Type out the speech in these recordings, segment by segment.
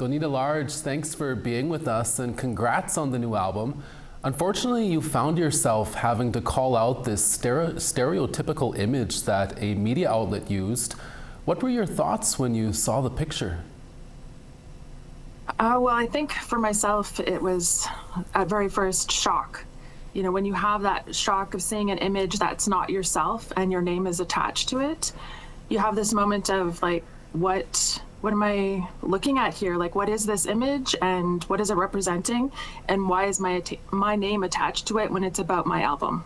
Donita Large, thanks for being with us and congrats on the new album. Unfortunately, you found yourself having to call out this stereotypical image that a media outlet used. What were your thoughts when you saw the picture? Well, I think for myself, it was at very first shock. You know, when you have that shock of seeing an image that's not yourself and your name is attached to it, you have this moment of like, what am I looking at here? Like, what is this image and what is it representing? And why is my name attached to it when it's about my album?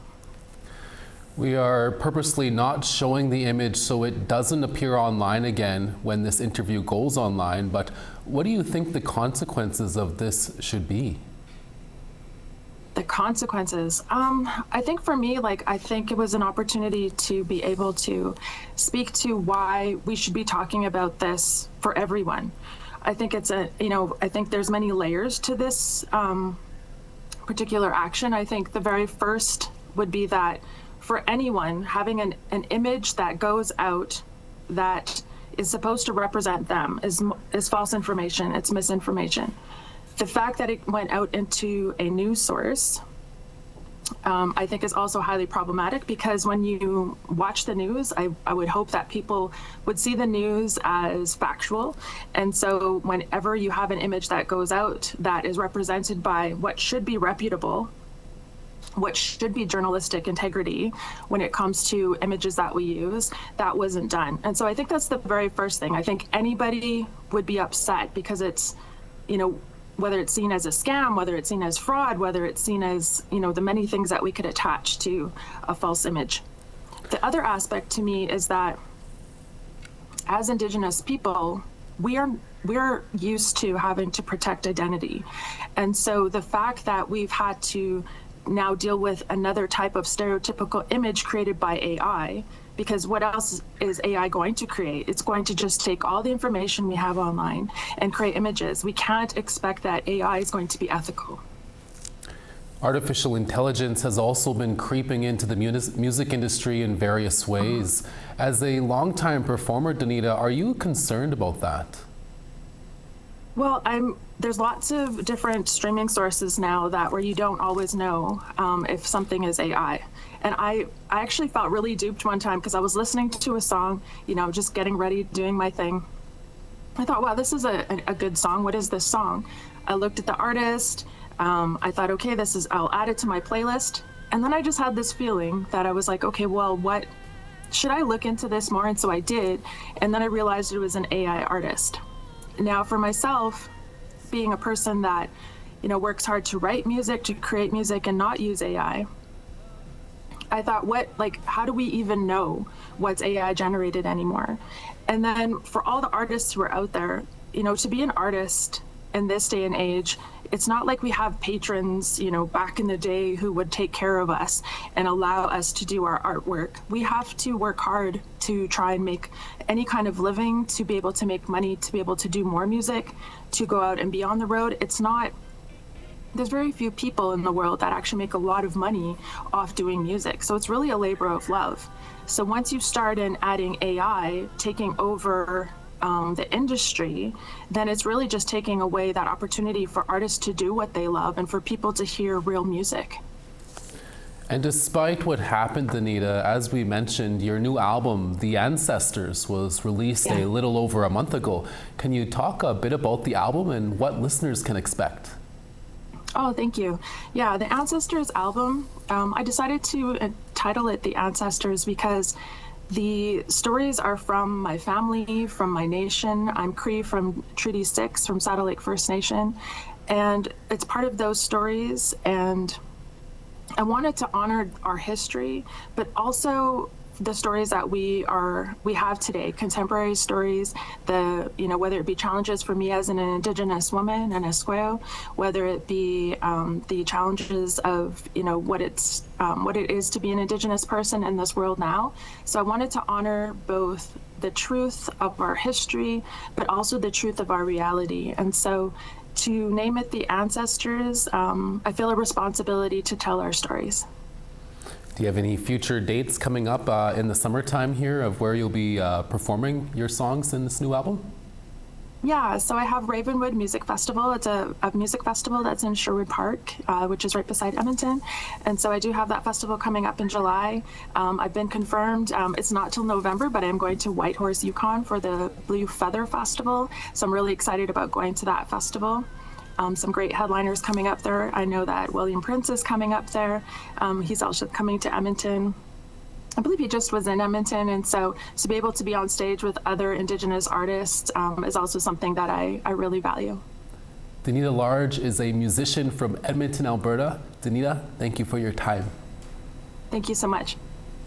We are purposely not showing the image so it doesn't appear online again when this interview goes online, but what do you think the consequences of this should be? The consequences. I think for me, I think it was an opportunity to be able to speak to why we should be talking about this for everyone. I think I think there's many layers to this particular action. I think the very first would be that for anyone having an image that goes out that is supposed to represent them is false information, it's misinformation. The fact that it went out into a news source, I think is also highly problematic, because when you watch the news, I would hope that people would see the news as factual. And so whenever you have an image that goes out that is represented by what should be reputable, what should be journalistic integrity when it comes to images that we use, that wasn't done. And so I think that's the very first thing. I think anybody would be upset because it's, whether it's seen as a scam, whether it's seen as fraud, whether it's seen as, the many things that we could attach to a false image. The other aspect to me is that as Indigenous people, we're used to having to protect identity. And so the fact that we've had to now deal with another type of stereotypical image created by AI, because what else is AI going to create? It's going to just take all the information we have online and create images. We can't expect that AI is going to be ethical. Artificial intelligence has also been creeping into the music industry in various ways. As a longtime performer, Donita, are you concerned about that? Well, there's lots of different streaming sources now where you don't always know if something is AI. And I actually felt really duped one time because I was listening to a song, just getting ready, doing my thing. I thought, wow, this is a good song. What is this song? I looked at the artist. I thought, okay, I'll add it to my playlist. And then I just had this feeling that I was like, okay, well, what should I look into this more? And so I did. And then I realized it was an AI artist. Now, for myself, being a person that, works hard to write music, to create music and not use AI, I thought, how do we even know what's AI generated anymore? And then for all the artists who are out there, to be an artist in this day and age, it's not like we have patrons, back in the day who would take care of us and allow us to do our artwork. We have to work hard to try and make any kind of living, to be able to make money, to be able to do more music, to go out and be on the road. There's very few people in the world that actually make a lot of money off doing music. So it's really a labor of love. So once you start in adding AI taking over the industry, then it's really just taking away that opportunity for artists to do what they love and for people to hear real music. And despite what happened, Donita, as we mentioned, your new album, The Ancestors, was released a little over a month ago. Can you talk a bit about the album and what listeners can expect? Oh, thank you. Yeah, the Ancestors album, I decided to title it The Ancestors because the stories are from my family, from my nation. I'm Cree from Treaty 6, from Saddle Lake First Nation, and it's part of those stories. And I wanted to honor our history, but also the stories that we have today, contemporary stories, whether it be challenges for me as an Indigenous woman and Esqueo, whether it be the challenges of what it is to be an Indigenous person in this world now. So I wanted to honor both the truth of our history, but also the truth of our reality. And so to name it The Ancestors, I feel a responsibility to tell our stories. Do you have any future dates coming up in the summertime here of where you'll be performing your songs in this new album? Yeah, so I have Ravenwood Music Festival. It's a music festival that's in Sherwood Park, which is right beside Edmonton. And so I do have that festival coming up in July. I've been confirmed. It's not till November, but I'm going to Whitehorse, Yukon for the Blue Feather Festival. So I'm really excited about going to that festival. Some great headliners coming up there. I know that William Prince is coming up there. He's also coming to Edmonton. I believe he just was in Edmonton, and so to be able to be on stage with other Indigenous artists is also something that I really value. Donita Large is a musician from Edmonton, Alberta. Donita, thank you for your time. Thank you so much.